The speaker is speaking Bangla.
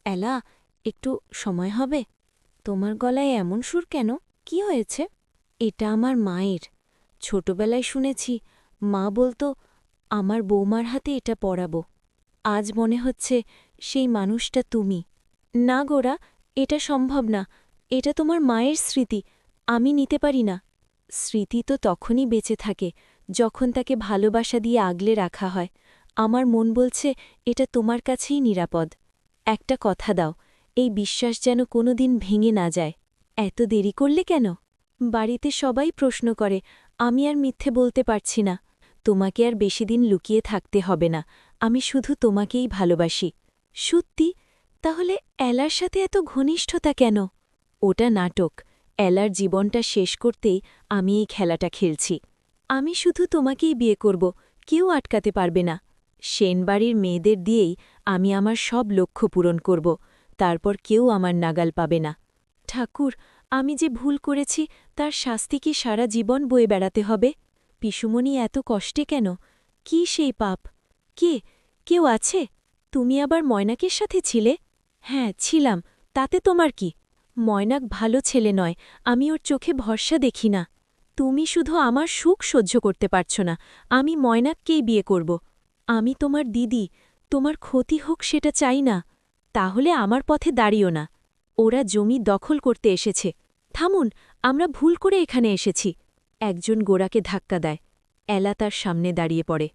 এলা, একটু সময় হবে? তোমার গলায় এমন সুর কেন? কি হয়েছে? এটা আমার মায়ের। ছোটবেলায় শুনেছি মা বলতো আমার বৌমার হাতে এটা পরাব। আজ মনে হচ্ছে সেই মানুষটা তুমি। না গোরা, এটা সম্ভব না। এটা তোমার মায়ের স্মৃতি, আমি নিতে পারি না। স্মৃতি তো তখনই বেঁচে থাকে যখন তাকে ভালোবাসা দিয়ে আগলে রাখা হয়। আমার মন বলছে এটা তোমার কাছেই নিরাপদ। একটা কথা দাও, এই বিশ্বাস যেন কোনোদিন ভেঙে না যায়। এত দেরি করলে কেন? বাড়িতে সবাই প্রশ্ন করে, আমি আর মিথ্যে বলতে পারছি না। তোমাকে আর বেশিদিন লুকিয়ে থাকতে হবে না, আমি শুধু তোমাকেই ভালোবাসি। সত্যি? তাহলে এলার সাথে এত ঘনিষ্ঠতা কেন? ওটা নাটক। এলার জীবনটা শেষ করতেই আমি এই খেলাটা খেলছি। আমি শুধু তোমাকেই বিয়ে করব, কেউ আটকাতে পারবে না। সেনবাড়ির মেয়েদের দিয়েই আমি আমার সব লক্ষ্য পূরণ করব, তারপর কেউ আমার নাগাল পাবে না। ঠাকুর, আমি যে ভুল করেছি তার শাস্তি কি সারা জীবন বয়ে বেড়াতে হবে? পিসুমণি এত কষ্টে কেন? কি সেই পাপ? কে? কেউ আছে? তুমি আবার ময়নাকের সাথে ছিলে? হ্যাঁ, ছিলাম। তাতে তোমার কি? ময়নাক ভালো ছেলে নয়, আমি ওর চোখে ভরসা দেখি না। তুমি শুধু আমার সুখ সহ্য করতে পারছ না, আমি ময়নাককেই বিয়ে করব। আমি তোমার দিদি, তোমার ক্ষতি হোক সেটা চাই না। তাহলে আমার পথে দাঁড়িও না। ওরা জমি দখল করতে এসেছে। থামুন, আমরা ভুল করে এখানে এসেছি। একজন গোরাকে ধাক্কা দেয়। এলা তার সামনে দাঁড়িয়ে পড়ে।